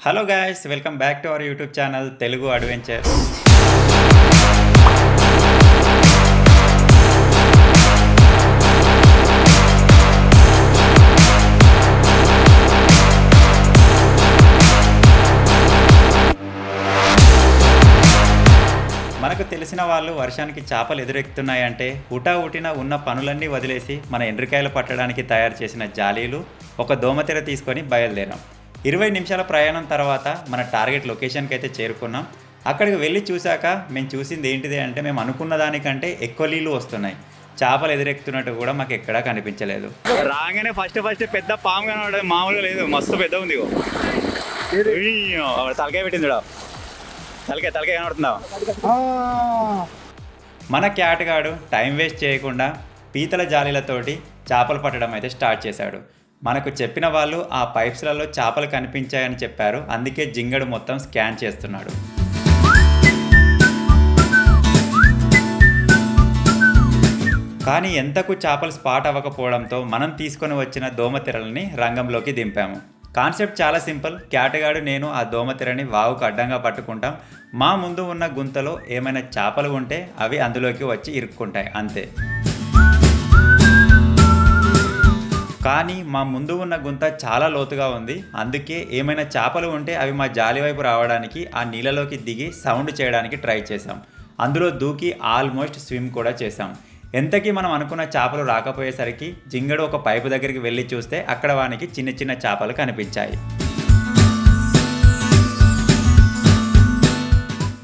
Hello guys, welcome back to our YouTube channel Telugu adventure. మనకు తెలిసిన వాళ్ళు వర్షానికి చేపలు ఎదురెక్కుతున్నాయంటే హుటాహుటిన ఉన్న పనులన్నీ వదిలేసి మన ఎండ్రికాయలు పట్టడానికి తయారు చేసిన జాలీలు, ఒక దోమతెర తీసుకొని బయలుదేరాం. 20 నిమిషాల ప్రయాణం తర్వాత మన టార్గెట్ లొకేషన్కి అయితే చేరుకున్నాం. అక్కడికి వెళ్ళి చూశాక మేము చూసింది ఏంటిది అంటే, మేము అనుకున్న దానికంటే ఎక్కువ నీళ్ళు వస్తున్నాయి. చేపలు ఎదురెక్కుతున్నట్టు కూడా మాకు ఎక్కడా కనిపించలేదు. రాగానే ఫస్ట్ పెద్ద పాము కనబడదు, మామూలుగా లేదు, మస్తు పెద్ద ఉంది. తలకాయ పెట్టింది, తలకాయ కనబడుతుందా? మన క్యాట్ గాడు టైం వేస్ట్ చేయకుండా పీతల జాలీలతోటి చేపలు పట్టడం అయితే స్టార్ట్ చేశాడు. మనకు చెప్పిన వాళ్ళు ఆ పైప్స్లలో చేపలు కనిపించాయని చెప్పారు, అందుకే జింగడు మొత్తం స్కాన్ చేస్తున్నాడు. కానీ ఎంతకు చేపలు స్పాట్ అవ్వకపోవడంతో మనం తీసుకొని వచ్చిన దోమతెరలని రంగంలోకి దింపాము. కాన్సెప్ట్ చాలా సింపుల్. క్యాటగాడు నేను ఆ దోమతెరని వావుకు అడ్డంగా పట్టుకుంటాం. మా ముందు ఉన్న గుంతలో ఏమైనా చేపలు ఉంటే అవి అందులోకి వచ్చి ఇరుక్కుంటాయి, అంతే. కానీ మా ముందు ఉన్న గుంత చాలా లోతుగా ఉంది, అందుకే ఏమైనా చేపలు ఉంటే అవి మా జాలి వైపు రావడానికి ఆ నీళ్ళలోకి దిగి సౌండ్ చేయడానికి ట్రై చేసాం. అందులో దూకి ఆల్మోస్ట్ స్విమ్ కూడా చేసాం. ఎంతకీ మనం అనుకున్న చేపలు రాకపోయేసరికి జింగడు ఒక పైపు దగ్గరికి వెళ్ళి చూస్తే అక్కడ వానికి చిన్న చిన్న చేపలు కనిపించాయి.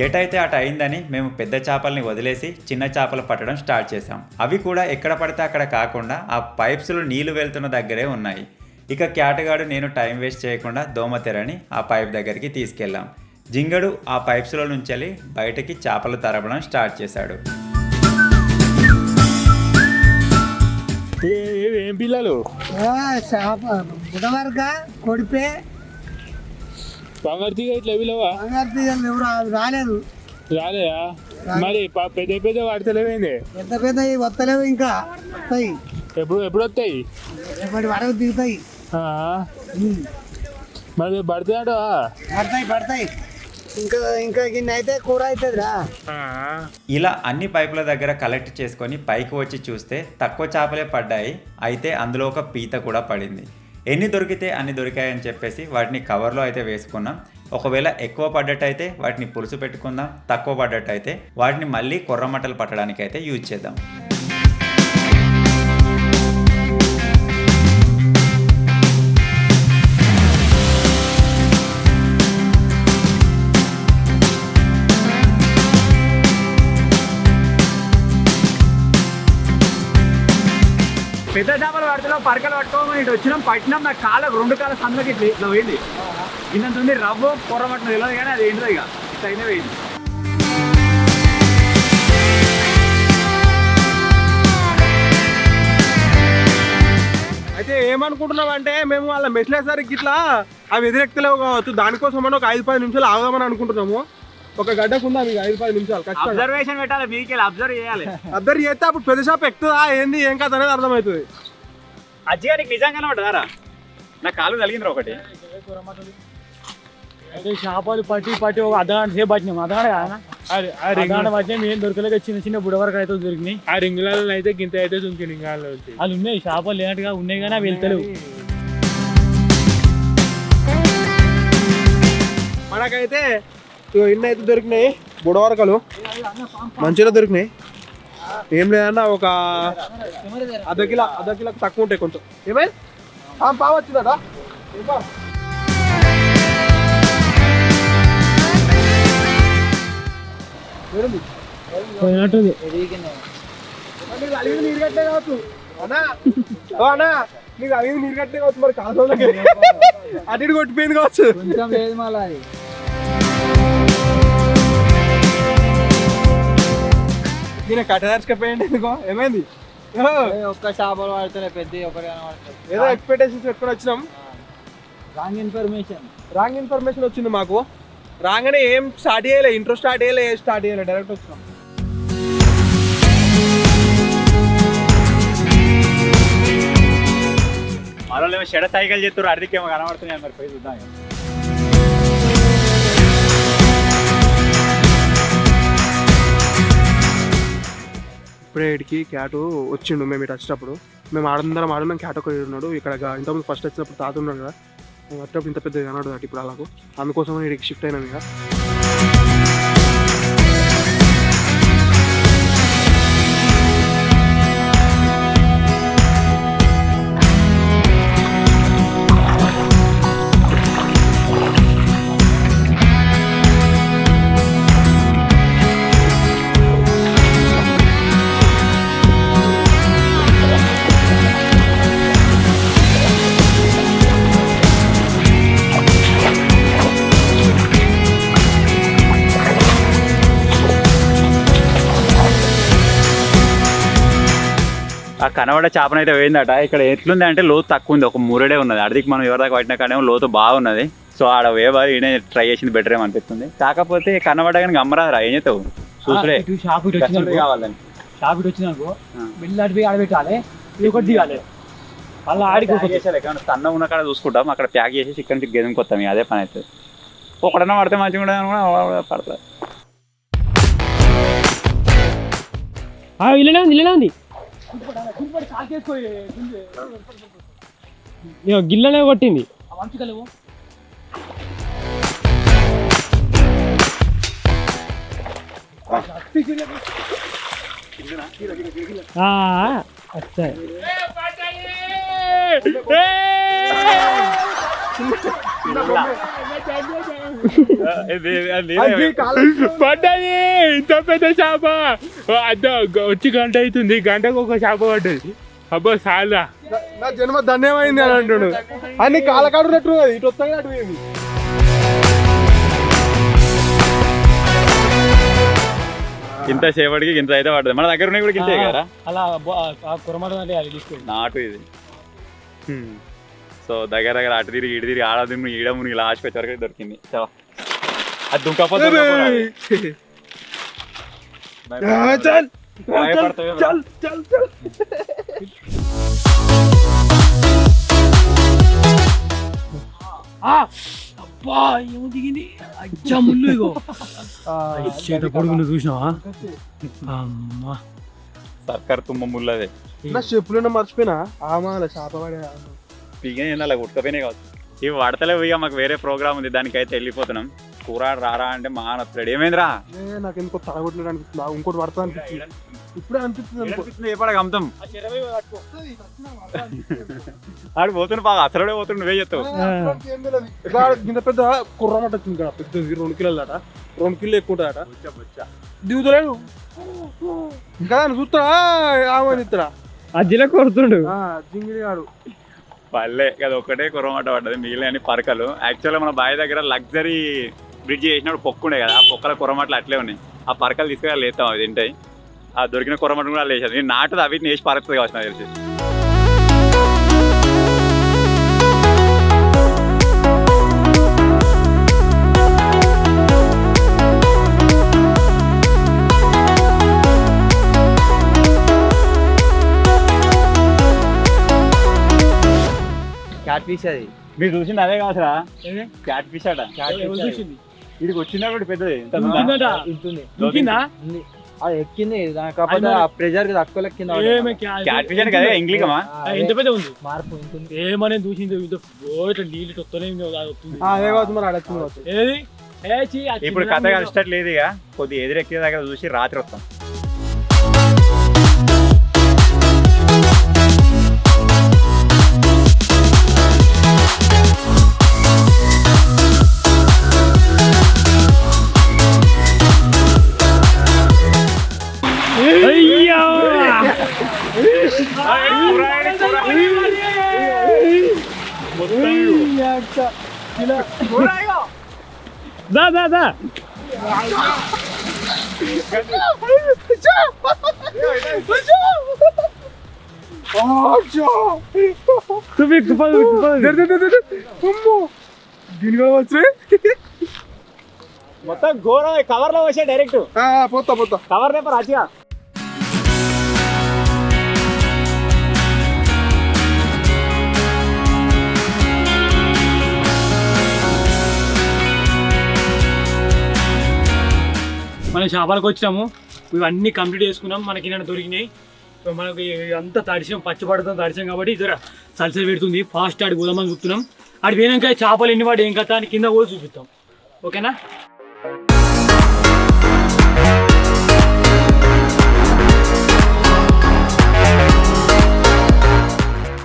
ఎటైతే అటు అయిందని మేము పెద్ద చేపల్ని వదిలేసి చిన్న చేపలు పట్టడం స్టార్ట్ చేసాం. అవి కూడా ఎక్కడ పడితే అక్కడ కాకుండా ఆ పైప్స్లో నీళ్లు వెళ్తున్న దగ్గరే ఉన్నాయి. ఇక క్యాటగాడు నేను టైం వేస్ట్ చేయకుండా దోమతెరని ఆ పైప్ దగ్గరికి తీసుకెళ్ళాం. జింగడు ఆ పైప్స్లో నుంచి వెళ్ళి బయటకి చేపలు తరపడం స్టార్ట్ చేశాడు. ఏం పిల్లలు? బుధవర్గ కొడిపే బంగారు తీగ ఇట్లా పిల్లవా? బంగారు తీగలు ఎవరు రాలేదు. రాలేదా? మరి పెద్ద పెద్ద పడతలేవేంది? పెద్ద పెద్ద వస్తలేవు, ఇంకా వస్తాయి. ఎప్పుడు వస్తాయి? ఎప్పటి వరకు దిగుతాయి. మరి పడతాయట? పడతాయి. ఇంకా గిన్నె అయితే కూర అవుతుందిరా. ఇలా అన్ని పైపుల దగ్గర కలెక్ట్ చేసుకొని పైకి వచ్చి చూస్తే తక్కువ చేపలే పడ్డాయి. అయితే అందులో ఒక పీత కూడా పడింది. ఎన్ని దొరికితే అన్ని దొరికాయని చెప్పేసి వాటిని కవర్లో అయితే వేసుకున్నాం. ఒకవేళ ఎక్కువ పడ్డట్టయితే వాటిని పులుసు పెట్టుకుందాం, తక్కువ పడ్డట్టయితే వాటిని మళ్ళీ కొర్రమట్టలు పట్టడానికి అయితే యూజ్ చేద్దాం. పెద్ద చేపలు పడుతున్నాం, పరకలు పట్టుకోమని ఇటు వచ్చినాం, పట్టినాం. నా కాళ్ళకు 2 కాళ్ళ సందులోకి ఇట్లా పోయింది. ఇంత ఉంది రవ్వ పొర్ర పట్టిన తెలియదు, కానీ అది ఏంటిదో ఇక అయినా పోయింది. అయితే ఏమనుకుంటున్నాం అంటే, మేము వాళ్ళ మెట్లేసరికి ఇట్లా అవి ఎదురెక్తలేవు కావచ్చు, దానికోసం మనం ఒక 5-10 నిమిషాలు ఆగుదామని అనుకుంటున్నాము. ఒక గడ్డకుందా మీకు 5-10 నిమిషాలు అబ్జర్వేషన్ పెట్టాలి, మీకు అబ్జర్వ్ చేయాలి. అద్దరు చేస్తే అప్పుడు పెద్ద షాప్ ఎక్కుతుందా ఏంది ఏం కాదు అనేది అర్థమవుతుంది. అజ్జిగా నీకు నిజంగానే ఉంటుందారా? నా కాలు కలిగిందిరా ఒకటి. అయితే చేపలు పట్టి ఒక అర్ధగంట సేపు పట్టినాం. అర్ధగంట పట్టినాం, ఏం దొరకలేక చిన్న చిన్న బుడవరకు అయితే దొరికినాయి. ఆ రింగులలో అయితే గింత అయితే రింగాల్లో వాళ్ళు ఉన్నాయి, చేపలు లేనట్టుగా ఉన్నాయి, కానీ అవి వెళ్తలేవు. మనకైతే ఇన్ని అయితే దొరికినాయి, బుడవరకలు మంచిగా దొరికినాయి. ఏం లేదన్నా ఒక అర్ధ కిలోకి తక్కువ ఉంటాయి కొంచెం. ఏమైంది? పావు వచ్చిందట. పోయినట్టుంది. అలిగి నీరు కట్టే కావచ్చు అన్నా, నీకు అలిగి నీరు కట్టే కావచ్చు. మరి కాలంలోకి అటు కొట్టిపోయింది కావచ్చు. లేదు మళ్ళీ నేను కట్టదర్చుకపోయింది ఎందుకో. ఏమైంది? ఒక్క చేపలు పడతాయి, పెద్ద ఒకటి కనబడతాయి. ఏదో ఎక్స్పెక్టేషన్స్ పెట్టుకొని వచ్చినాం. రాంగ్ ఇన్ఫర్మేషన్ వచ్చింది మాకు. రాగానే ఏం స్టార్ట్ చేయలే, ఇంట్రో స్టార్ట్ చేయలే, డైరెక్ట్ వచ్చినాం. మనలో షెడ సైకిల్ చేస్తారు, అడికేమో కనబడుతున్నాయి. మరి పోయి చూద్దాం. ఇప్పుడే ఇడికి క్యాట్ వచ్చిండు. మేము ఇటు వచ్చేటప్పుడు మేము ఆడున్నాం. క్యాట్ ఒక ఉన్నాడు ఇక్కడ. ఇంతకుముందు ఫస్ట్ వచ్చినప్పుడు తాత ఉన్నాడు కదా, వచ్చేటప్పుడు ఇంత పెద్ద కనడు అటు ఇప్పుడు అలాగూ. అందుకోసం ఇడికి షిఫ్ట్ అయినాం ఇక. ఆ కనబడ చేపనైతే పోయిందట. ఇక్కడ ఎట్లుంది అంటే లోతు తక్కువ ఉంది, ఒక మురడే ఉన్నది. అడికి మనం ఎవరిదాకా పట్టినా కానీ లోతు బాగున్నది. సో ఆడ వేబారి ఈయన ట్రై చేసింది బెటర్ ఏమనిపిస్తుంది. కాకపోతే కనబడ కానీ గమ్మరాదురా, ఏం చేస్తావు చూసుడే షాప్ ఇటు వచ్చింది కావాలని. షాప్ ఇటు వచ్చిందనుకో వెళ్ళి అడిపోయి ఆడబెట్టాలి, ఇది ఒకటి దిగాలి. అలా ఆడికి సన్న ఉన్న కాడ చూసుకుంటాం, అక్కడ ప్యాక్ చేసి ఇక్కడ నుంచి గెదం కొత్తాం. అదే పని అవుతుంది. ఒకడన్నా పడితే మంచిగా కూడా పడతాయి. ఇల్లనే ఉంది గిల్లనే కొట్టింది. పడ్డది ఇంత పెద్ద చేప. అద్దా వచ్చి గంట అవుతుంది, గంటకు ఒక చేప పడ్డది. అబ్బా చాలా నా జన్మ ధన్యమైంది అని అంటాడు. అన్ని కాలకాడున్నట్టు ఇటు వస్తాయి అటు పోయింది. ఇంత సేపటికి ఇంత అయితే పడుతుంది. మన దగ్గర ఉన్నాయి కూడా గింతే కదా. అలా కురమాట నాటు ఇది. సో దగ్గర దగ్గర అటు తిరిగి ఇటు తిరిగి ఆడ తిరిగి ఈడ మునిగి లాస్ట్ వచ్చే వరకు దొరికింది. అది దుంకపోతే దిగింది ముళ్ళు ఇగో చేత పొడుగులు చూసినావా? అమ్మా సర్కార్ తుమ్మ ముళ్ళదే. నా చెప్పులైనా మర్చిపోయినా ఆమాల చేప పడే పీగా అలా ఉడకపోయినాయి కావచ్చు. ఇవి పడతలేవు. ఇక మాకు వేరే ప్రోగ్రామ్ ఉంది, దానికైతే వెళ్ళిపోతున్నాం. కూర రారా అంటే మా నచ్చాడు. ఏమైందిరా? నాకు ఎందుకో తడగొట్టినట్టు అనిపిస్తుంది. ఇంకోటి పడతా అనిపిస్తుంది. ఇప్పుడే అనిపిస్తుంది. ఏ పడగ అమ్ముతాం ఆడు పోతుండు బాగా అసలు పోతుండు. నువ్వే చెప్తావు. ఇంత పెద్ద కుర్రమాట వచ్చింది కదా, పెద్దది 2 కిలోలు అట, 2 కిలో ఎక్కువ ఉంటుందట. దిగుతలేడు ఇంకా చూస్తాడా ఆమె ఇస్తాడా అజ్జిలో కొడుతుండు జింగిడి గాడు. పల్లె కదా ఒకటే కుర్రమాట పడ్డది, మిగిలిన పరకలు. యాక్చువల్గా మన బావి దగ్గర లగ్జరీ బ్రిడ్జ్ చేసినప్పుడు పొక్కుండే కదా, ఆ పొక్కల కుర్రమట్లు అట్లే ఉన్నాయి. ఆ పరకలు తీసుకెళ్ళి లేస్తాం, అవి తింటాయి. ఆ దొరికిన కుర్రమట్లు కూడా లేచారు. నేను నాటుది అవి వేసి పరకుతుంది కావచ్చు నాకు తెలిసి. క్యాట్ ఫిష్ అది. మీరు చూసింది అదే కావచ్చురా, క్యాట్ ఫిష్ అట. చూసింది వీడికి వచ్చినప్పుడు పెద్దది అది ఎక్కింది, కాకపోతే ఆ ప్రెజర్ తక్కువ కింద. క్యాట్ ఫిష్ అని కదా ఇంగ్లీష్ ఎంత పెద్ద ఉంది మార్పు ఉంటుంది. ఏమనే చూసింది ఇట్లా నీళ్ళు వస్తూనే అదే కావచ్చు మరి అడగచ్చు కావచ్చు. ఏది ఇప్పుడు కథ కలిసేటట్టు లేదు. ఇక కొద్దిగా ఎదురెక్కే దగ్గర చూసి రాత్రి వస్తాం. మొత్తం ఘోరం. కవర్ లో వచ్చే డైరెక్ట్ పోతా పోతా కవర్ రేపు రాచిగా. మనం చేపలకు వచ్చినాము. ఇవన్నీ కంప్లీట్ చేసుకున్నాం. మనకి నన్ను దొరికినాయి. మనకి అంతా తడిసాం, పచ్చిపడతాం తడిసాం కాబట్టి జర సల్సలు పెడుతుంది. ఫాస్ట్ ఆడికి పోదామని చూస్తున్నాం. ఆడి పోయినాక చేపలు ఎన్ని వాడు ఏం కథ అని కింద పోయి చూపిస్తాం. ఓకేనా?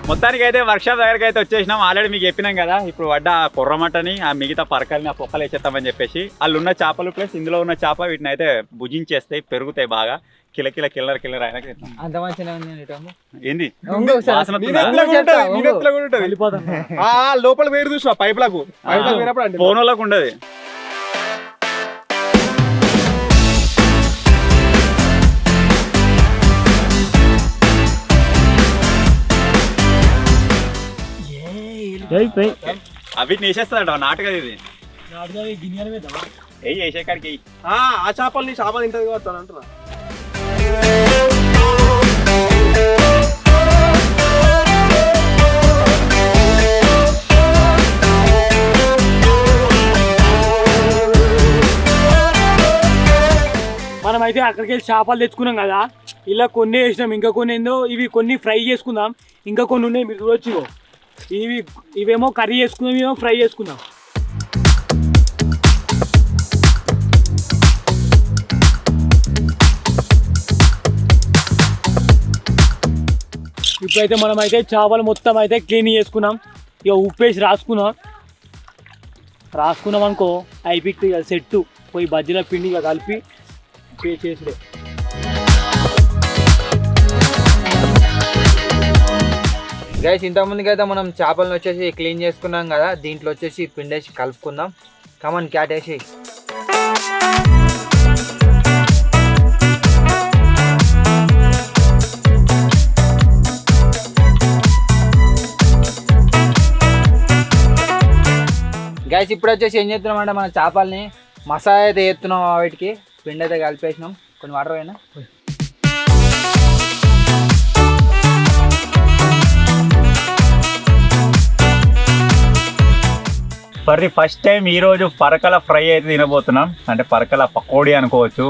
మొత్తానికి అయితే వర్క్షాప్ దగ్గరికి అయితే వచ్చేసినాం. ఆల్రెడీ మీకు చెప్పినాం కదా, ఇప్పుడు పడ్డ ఆ కుర్రమటని ఆ మిగతా పరకల్ని ఆ పొక్కలు వేసేస్తామని చెప్పేసి. వాళ్ళు ఉన్న చేపలు ప్లస్ ఇందులో ఉన్న చేప వీటిని అయితే భుజించేస్తాయి, పెరుగుతాయి బాగా. కిల అయినా అంత మంచిగా ఏంది లోపల వేరు చూసిన పైపులకు పోయినప్పుడు ఫోన్లకు ఉండదు. అవి వేసేస్తాడు నాటుగా ఇది వేసే కాడికి ఆ చేపలు నీ చేపలు ఇంటది కాబట్టి అంటున్నా. మనమైతే అక్కడికి వెళ్ళి చేపలు తెచ్చుకున్నాం కదా, ఇలా కొన్ని వేసినాం. ఇంకా కొన్ని ఏందో ఇవి కొన్ని ఫ్రై చేసుకుందాం. ఇంకా కొన్ని ఉన్నాయి మీరు చూడొచ్చు. ఇవేమో కర్రీ చేసుకుందాం, ఇవేమో ఫ్రై చేసుకుందాం. ఇప్పుడైతే మనమైతే చేపలు మొత్తం అయితే క్లీన్ చేసుకున్నాం. ఇక ఉప్పేసి రాసుకున్నాం అనుకో అయిపోయి ఇక సెట్టు పోయి బజ్జీల పిండి ఇక కలిపి పే చేసుడే. గైస్ ఇంతకుముందుకి అయితే మనం చేపలను వచ్చేసి క్లీన్ చేసుకున్నాం కదా, దీంట్లో వచ్చేసి పిండేసి కలుపుకుందాం. కమన్ క్యాట్ వేసి గైస్ ఇప్పుడు వచ్చేసి ఏం చేస్తున్నాం అంటే మన చేపల్ని మసాలా అయితే వేస్తున్నాం. వాటికి పిండి అయితే కలిపేసినాం. కొన్ని వాటర్ అయినా ఫస్ట్ టైం ఈరోజు పరకల ఫ్రై అయితే తినబోతున్నాం. అంటే పరకల పకోడీ అనుకోవచ్చు.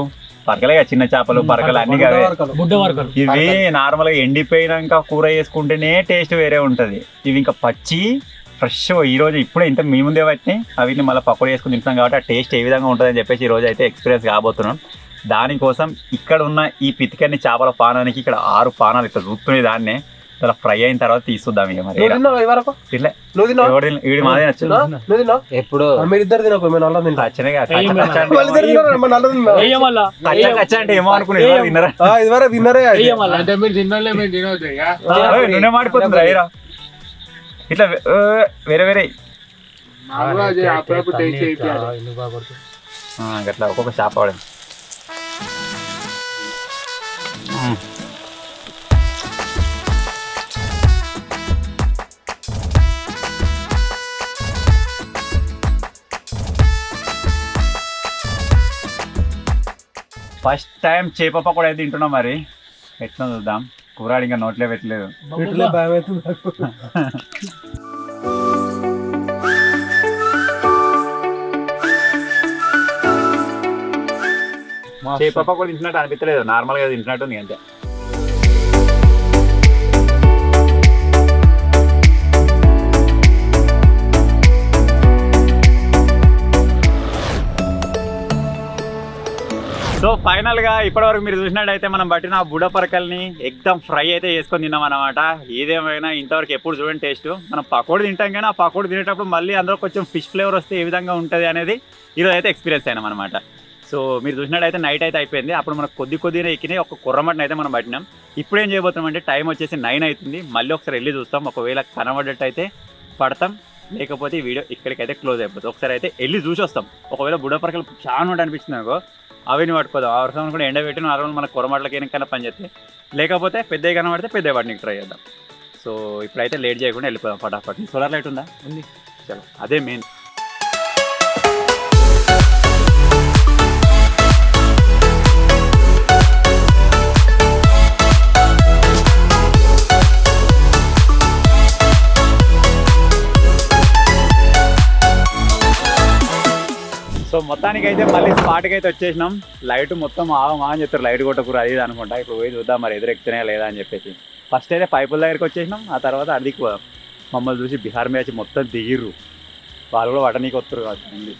పరకలే చిన్న చేపలు పరకలు అన్ని అవే. ఇవి నార్మల్గా ఎండిపోయినాక కూర చేసుకుంటేనే టేస్ట్ వేరే ఉంటుంది. ఇవి ఇంకా పచ్చి ఫ్రెష్ ఈరోజు ఇప్పుడే ఇంత మీ ముందే వచ్చినాయి. అవిని మళ్ళీ పకోడీ చేసుకుని తింటాం కాబట్టి ఆ టేస్ట్ ఏ విధంగా ఉంటుందని చెప్పేసి ఈరోజు అయితే ఎక్స్పీరియన్స్ కాబోతున్నాం. దానికోసం ఇక్కడ ఉన్న ఈ పితికన్ని చేపల పానానికి ఇక్కడ 6 పానాలు ఇట్లా చూస్తున్నాయి. దాన్నే చాలా ఫ్రై అయిన తర్వాత తీసుకుందాం. ఇక మరి వీడి మాదే నచ్చింది. ఎప్పుడు మీరిద్దరు అంటే ఏమో అనుకున్నా విన్నరే నూనె మాడిపోతుంది రైరా. ఇట్లా వేరే వేరే అట్లా ఒక్కొక్క చేప పడింది. ఫస్ట్ టైం చేప పకోడీ అయితే తింటున్నాం. మరి ఎట్లా చూద్దాం. కూరాడు ఇంకా నోట్లే పెట్టలేదు. చేప పకోడీ తింటున్నట్టు అనిపించలేదు, నార్మల్గా తింటున్నట్టు ఉంది అంతే. సో ఫైనల్గా ఇప్పటివరకు మీరు చూసినట్టయితే మనం పట్టిన బుడ పరకల్ని ఎగ్దమ్ ఫ్రై అయితే చేసుకొని తిన్నాం అనమాట. ఏదేమైనా ఇంతవరకు ఎప్పుడు చూడండి టేస్ట్. మనం పకోడీ తింటాం కానీ ఆ పకోడీ తినేటప్పుడు మళ్ళీ అందులో కొంచెం ఫిష్ ఫ్లేవర్ వస్తే ఏ విధంగా ఉంటుంది అనేది ఈరోజు అయితే ఎక్స్పీరియన్స్ అయినాం అనమాట. సో మీరు చూసినట్టయితే నైట్ అయితే అయిపోయింది. అప్పుడు మనకు కొద్దిగా ఎక్కినాయి. ఒక కుర్రమటన్ అయితే మనం పట్టినాం. ఇప్పుడు ఏం చేయబోతున్నాం అంటే టైం వచ్చేసి 9 అవుతుంది. మళ్ళీ ఒకసారి వెళ్ళి చూస్తాం. ఒకవేళ కనబడ్డట్టు అయితే పడతాం, లేకపోతే ఈ వీడియో ఇక్కడికైతే క్లోజ్ అయిపోతుంది. ఒకసారి అయితే వెళ్ళి చూసి వస్తాం. ఒకవేళ బుడ పరకలు చాలా ఉంటుంది అనిపించింది అనుకో అవిని పట్టుకోదాం. అవసరం కూడా ఎండబెట్టి నార్మల్ మన కుర్రమటలకి ఏనికన్నా పని చేస్తే, లేకపోతే పెద్దవి కనబడితే పెద్ద వాటిని ట్రై చేద్దాం. సో ఇప్పుడైతే లేట్ చేయకుండా వెళ్ళిపోదాం ఫటాఫట్. సోలార్ లైట్ ఉందా? ఉంది. చలో అదే మెయిన్. సో సో మొత్తానికి అయితే మళ్ళీ స్పాట్కి అయితే వచ్చేసినాం. లైట్ మొత్తం అని చెప్తారు, లైట్ కొట్టకూర అది ఇది అనుకుంటా. ఇప్పుడు పోయి చూద్దాం మరి ఎదురెక్కుతున్నాయా లేదా అని చెప్పేసి. ఫస్ట్ అయితే పైపుల దగ్గరికి వచ్చేసినాం, ఆ తర్వాత అడిగికి పోదాం. మమ్మల్ని చూసి బీహార్ మ్యాచ్ మొత్తం దిగిర్రు, వాళ్ళు కూడా వటనీకి వస్తారు కాబట్టి.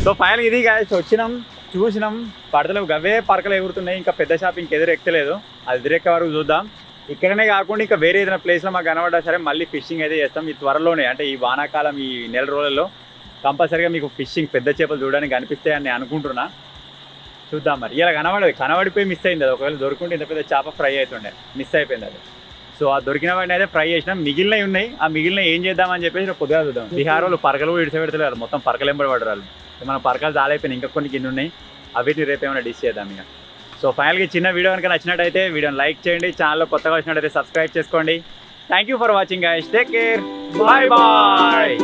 సో ఫైనల్ ఇది గాయస్, వచ్చినాం చూసినాం, పడతలు గవే పరకలు ఎగురుతున్నాయి. ఇంకా పెద్ద షాప్ ఇంకెదురు ఎక్కలేదు, అది ఎదురెక్కే వరకు చూద్దాం. ఇక్కడనే కాకుండా ఇంకా వేరే ఏదైనా ప్లేస్లో మాకు కనబడ్డా సరే మళ్ళీ ఫిషింగ్ అయితే చేస్తాం. ఈ త్వరలోనే, అంటే ఈ వానాకాలం ఈ నెల రోజుల్లో కంపల్సరీగా మీకు ఫిషింగ్ పెద్ద చేపలు చూడడానికి కనిపిస్తాయని నేను అనుకుంటున్నా. చూద్దాం మరి. ఇలా కనబడిపోయి మిస్ అయింది అది. ఒకవేళ దొరుకుంటే ఇంత పెద్ద చేప ఫ్రై అవుతుండే, మిస్ అయిపోయింది అది. సో ఆ దొరికిన వాడిని అయితే ఫ్రై చేసినాం. మిగిలినవి ఉన్నాయి, ఆ మిగిలిన ఏం చేద్దామని చెప్పేసి పొద్దుగా చూద్దాం. బీహార్ వాళ్ళు పరకలు ఇడిచి పెడతలేరు, మొత్తం పరకలు ఎంబడి పడరాలు. మన పరకాలు చాలైపోయినాయి, ఇంకా కొన్ని కింద ఉన్నాయి, అవిటి రేపు ఏమైనా డిష్ చేద్దాం ఇక. సో ఫైనల్గా చిన్న వీడియో కనుక నచ్చినట్టయితే వీడియోని లైక్ చేయండి, ఛానల్లో కొత్తగా వచ్చినట్టయితే సబ్స్క్రైబ్ చేసుకోండి. Thank you for watching guys, take care, bye bye.